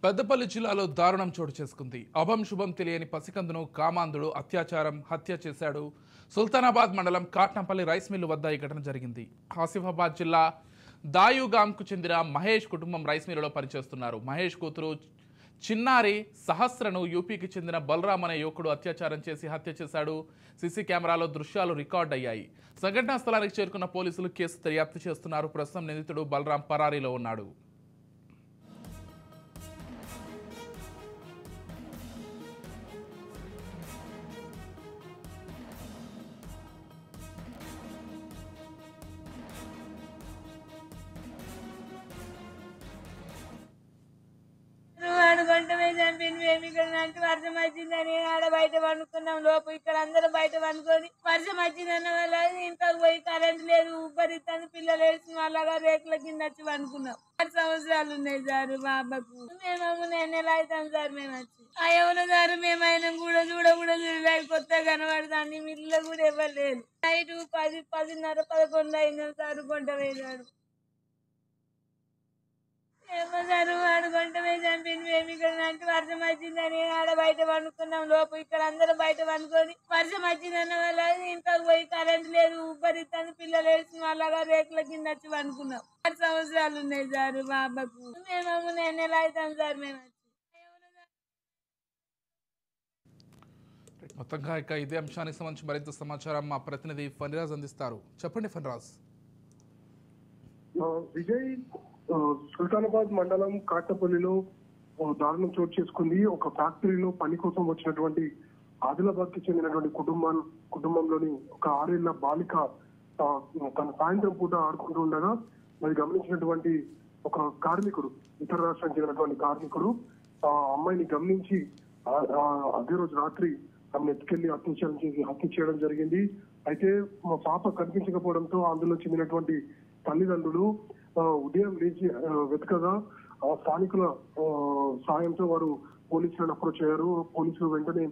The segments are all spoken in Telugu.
పెద్దపల్లి జిల్లాలో దారుణం చోటు చేసుకుంది. అభం శుభం తెలియని పసికందును కామాంధుడు హత్య చేశాడు. సుల్తానాబాద్ మండలం కాట్నంపల్లి రైస్ మిల్లు వద్ద ఈ ఘటన జరిగింది. ఆసిఫాబాద్ జిల్లా దాయుగాంకు చెందిన మహేష్ కుటుంబం రైస్ మిల్లులో పనిచేస్తున్నారు. మహేష్ కూతురు చిన్నారి సహస్రను యూపీకి చెందిన బలరాం అనే యువకుడు అత్యాచారం చేసి హత్య చేశాడు. సీసీ కెమెరాలో దృశ్యాలు రికార్డ్ అయ్యాయి. సంఘటనా స్థలానికి చేరుకున్న పోలీసులు కేసు దర్యాప్తు చేస్తున్నారు. ప్రస్తుతం నిందితుడు బలరాం పరారీలో ఉన్నాడు. వర్షం వచ్చిందని ఆడ బయట పండుకున్నాం. లోపు ఇక్కడ అందరం బయట పండుకొని వర్షం వచ్చిందన్న వల్ల ఇంట్లోకి పోయి కరెంట్ లేదు, ఉబ్బరిస్తాను. పిల్లలు వేసిన వాళ్ళగా రేకుల కింద వచ్చి పండుకున్నాం. 6 సంవత్సరాలు ఉన్నాయి సార్ మా అబ్బకు. మేము 9 నెలలు అవుతాం సార్ మేము వచ్చి. ఎవరు సార్ మేము ఆయన కూడా చూడలేదు. కొత్త కనబడతాన్ని మిల్లు కూడా ఎవరు లేదు. నైట్ 10, 10:30, 11 అయింది సార్. కొంట వేశాడు. ఏమో సార్ వాడు కొంట వేసి మేము ఇక్కడ వర్షం వచ్చిందని ఆడ బయట పండుకున్నాం. లోపు ఇక్కడ అందరం బయట పండుకొని వర్షం వచ్చిందన్న వల్ల ఇంట్లోకి పోయి కరెంట్ లేదు, ఉబ్బరిస్తాను. పిల్లలు వేసిన వాళ్ళగా రేకుల కింద వచ్చి పండుకున్నాం. 6 సంవత్సరాలు ఉన్నాయి సార్ మా అబ్బకు. మేము 9 నెలలు అవుతాం సార్ మేము. మొత్తంగా ఇదే అంశానికి సంబంధించి మరింత సమాచారం మా ప్రతినిధి ఫన్రాజ్ అందిస్తారు. చెప్పండి ఫన్రాజ్. విజయ్, సుల్తానాబాద్ మండలం కాట్నపల్లిలో దారుణం చోటు చేసుకుంది. ఒక ఫ్యాక్టరీలో పని కోసం వచ్చినటువంటి ఆదిలాబాద్ కి చెందినటువంటి కుటుంబంలోని ఒక 6 ఏళ్ల బాలిక తన సాయంత్రం పూట ఆడుకుంటూ ఉండగా మరి గమనించినటువంటి ఒక కార్మికుడు, ఇతర రాష్ట్రానికి చెందినటువంటి కార్మికుడు ఆ అమ్మాయిని గమనించి అదే రోజు రాత్రి ఆమెను ఎత్తుకెళ్లి హత్య చేయడం జరిగింది. అయితే మా పాప కనిపించకపోవడంతో అందులో చెందినటువంటి తల్లిదండ్రులు ఉదయం లేచి వెతకగా స్థానికుల సాయంతో వారు పోలీసులను అప్రోచ్ అయ్యారు. పోలీసులు వెంటనే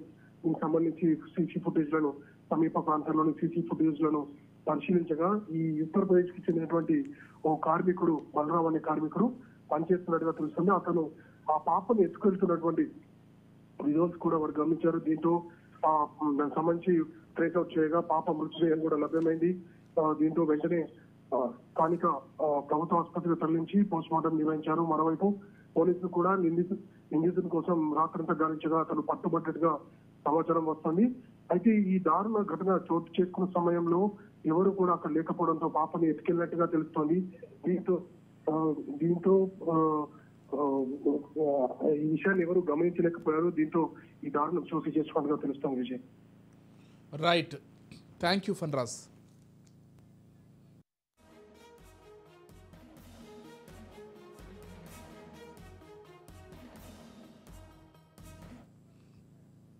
దీనికి సంబంధించి సీసీ ఫుటేజ్ లను, సమీప ప్రాంతాల్లోని సీసీ ఫుటేజ్ లను పరిశీలించగా ఈ ఉత్తరప్రదేశ్ కి చెందినటువంటి ఓ కార్మికుడు, బలరాం అనే కార్మికుడు పనిచేస్తున్నట్టుగా తెలుస్తుంది. అతను ఆ పాపను ఎత్తుకెళ్తున్నటువంటి విజువల్స్ కూడా వారు గమనించారు. దీంతో దానికి సంబంధించి ట్రేస్ అవుట్ చేయగా పాప మృతదేహం కూడా లభ్యమైంది. దీంతో వెంటనే స్థానిక ప్రభుత్వ ఆసుపత్రికి తరలించి పోస్ట్ మార్టం నిర్వహించారు. మరోవైపు పోలీసులు కూడా నిందితుని కోసం రాత్రంతా గాలించగా అతను పట్టుబడ్డట్టుగా సమాచారం వస్తుంది. అయితే ఈ దారుణ ఘటన చోటు చేసుకున్న సమయంలో ఎవరు కూడా అక్కడ లేకపోవడంతో పాపని ఎత్తుకెళ్ళినట్టుగా తెలుస్తోంది. దీంతో ఈ విషయాన్ని ఎవరు గమనించలేకపోయారు. దీంతో ఈ దారుణం చోటు చేసుకున్నట్టుగా తెలుస్తోంది. Vijay, right, thank you Phanraj.